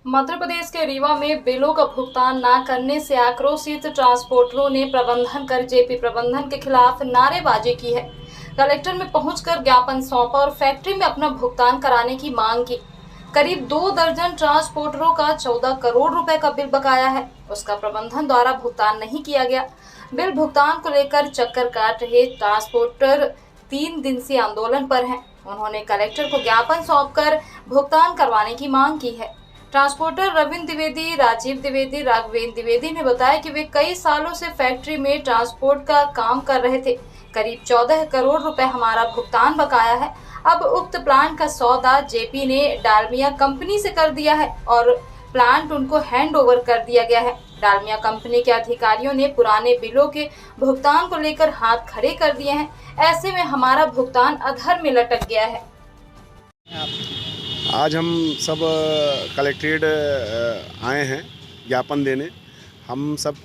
मध्य प्रदेश के रीवा में बिलों का भुगतान न करने से आक्रोशित ट्रांसपोर्टरों ने प्रबंधन कर जेपी प्रबंधन के खिलाफ नारेबाजी की है। कलेक्टर में पहुंचकर ज्ञापन सौंपा और फैक्ट्री में अपना भुगतान कराने की मांग की। करीब 2 दर्जन ट्रांसपोर्टरों का 14 करोड़ रुपए का बिल बकाया है, उसका प्रबंधन द्वारा भुगतान नहीं किया गया। बिल भुगतान को लेकर चक्कर काट रहे ट्रांसपोर्टर 3 दिन से आंदोलन पर हैं। उन्होंने कलेक्टर को ज्ञापन सौंपकर भुगतान करवाने की मांग की है। ट्रांसपोर्टर रविंद्र द्विवेदी, राजीव द्विवेदी, राघवेंद्र द्विवेदी ने बताया कि वे कई सालों से फैक्ट्री में ट्रांसपोर्ट का काम कर रहे थे। करीब 14 करोड़ रुपए हमारा भुगतान बकाया है। अब उक्त प्लांट का सौदा जेपी ने डालमिया कंपनी से कर दिया है और प्लांट उनको हैंड ओवर कर दिया गया है। डालमिया कंपनी के अधिकारियों ने पुराने बिलों के भुगतान को लेकर हाथ खड़े कर दिए हैं। ऐसे में हमारा भुगतान अधर में लटक गया है। आज हम सब कलेक्ट्रेट आए हैं ज्ञापन देने। हम सब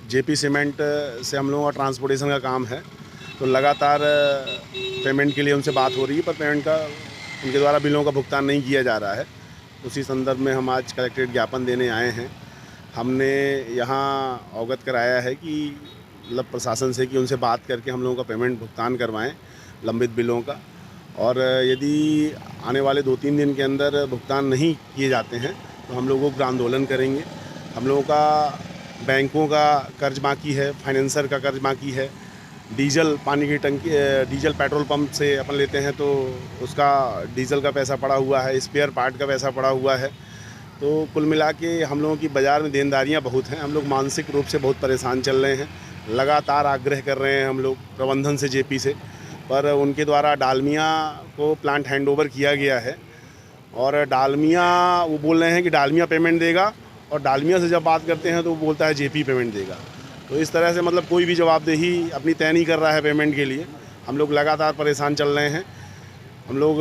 जेपी सीमेंट से हम लोगों का ट्रांसपोर्टेशन का काम है, तो लगातार पेमेंट के लिए उनसे बात हो रही है, पर पेमेंट का उनके द्वारा बिलों का भुगतान नहीं किया जा रहा है। उसी संदर्भ में हम आज कलेक्ट्रेट ज्ञापन देने आए हैं। हमने यहाँ अवगत कराया है कि मतलब प्रशासन से कि उनसे बात करके हम लोगों का पेमेंट भुगतान करवाएं लंबित बिलों का, और यदि आने वाले 2-3 दिन के अंदर भुगतान नहीं किए जाते हैं तो हम लोग उग्र आंदोलन करेंगे। हम लोगों का बैंकों का कर्ज बाकी है, फाइनेंसर का कर्ज बाकी है, डीजल पानी की टंकी, डीजल पेट्रोल पंप से अपन लेते हैं तो उसका डीजल का पैसा पड़ा हुआ है, स्पेयर पार्ट का पैसा पड़ा हुआ है। तो कुल मिला के हम लोगों की बाज़ार में देनदारियाँ बहुत हैं। हम लोग मानसिक रूप से बहुत परेशान चल रहे हैं। लगातार आग्रह कर रहे हैं हम लोग प्रबंधन से, जेपी से, पर उनके द्वारा डालमिया को प्लांट हैंडओवर किया गया है और डालमिया वो बोल रहे हैं कि डालमिया पेमेंट देगा, और डालमिया से जब बात करते हैं तो वो बोलता है जेपी पेमेंट देगा। तो इस तरह से मतलब कोई भी जवाबदेही अपनी तय नहीं कर रहा है पेमेंट के लिए। हम लोग लगातार परेशान चल रहे हैं। हम लोग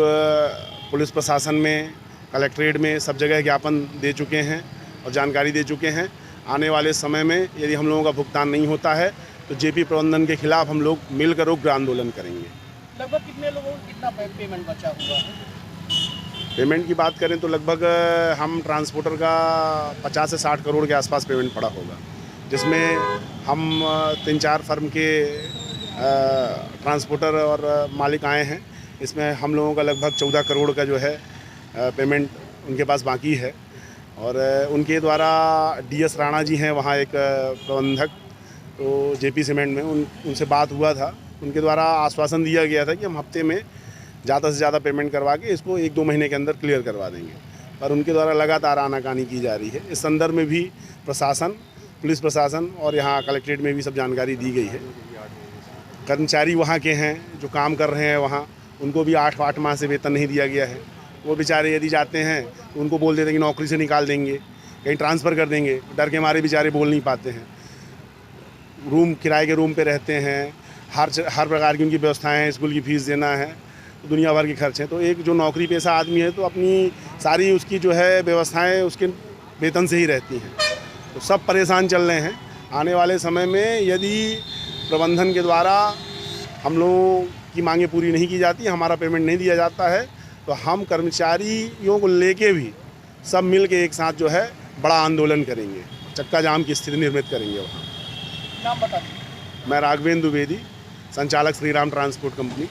पुलिस प्रशासन में, कलेक्ट्रेट में सब जगह ज्ञापन दे चुके हैं और जानकारी दे चुके हैं। आने वाले समय में यदि हम लोगों का भुगतान नहीं होता है तो जेपी प्रबंधन के खिलाफ हम लोग मिलकर उग्र आंदोलन करेंगे। लगभग कितने लोगों को कितना पेमेंट बचा हुआ है? पेमेंट की बात करें तो लगभग हम ट्रांसपोर्टर का 50 से 60 करोड़ के आसपास पेमेंट पड़ा होगा, जिसमें हम 3-4 फर्म के ट्रांसपोर्टर और मालिक आए हैं। इसमें हम लोगों का लगभग 14 करोड़ का जो है पेमेंट उनके पास बाकी है। और उनके द्वारा DS राणा जी हैं वहाँ एक प्रबंधक, तो जेपी सीमेंट में उनसे बात हुआ था। उनके द्वारा आश्वासन दिया गया था कि हम हफ्ते में ज़्यादा से ज़्यादा पेमेंट करवा के इसको 1-2 महीने के अंदर क्लियर करवा देंगे, पर उनके द्वारा लगातार आनाकानी की जा रही है। इस संदर्भ में भी प्रशासन, पुलिस प्रशासन और यहाँ कलेक्ट्रेट में भी सब जानकारी दी गई है। कर्मचारी वहाँ के हैं जो काम कर रहे हैं वहाँ, उनको भी 8 माह से वेतन नहीं दिया गया है। वो बेचारे यदि जाते हैं तो उनको बोल देते हैं कि नौकरी से निकाल देंगे, कहीं ट्रांसफ़र कर देंगे। डर के मारे बेचारे बोल नहीं पाते हैं। रूम किराए के रूम पे रहते हैं, हर प्रकार की उनकी व्यवस्थाएं हैं, स्कूल की फ़ीस देना है, तो दुनिया भर के खर्च हैं। तो एक जो नौकरी पेशा आदमी है तो अपनी सारी उसकी जो है व्यवस्थाएं उसके वेतन से ही रहती हैं। तो सब परेशान चल रहे हैं। आने वाले समय में यदि प्रबंधन के द्वारा हम लोगों की मांगें पूरी नहीं की जाती, हमारा पेमेंट नहीं दिया जाता है, तो हम कर्मचारियों को लेके भी सब मिल के एक साथ जो है बड़ा आंदोलन करेंगे, चक्का जाम की स्थिति निर्मित करेंगे वहाँ। नाम बता दीजिए। मैं राघवेंद्र द्विवेदी, संचालक श्रीराम ट्रांसपोर्ट कंपनी।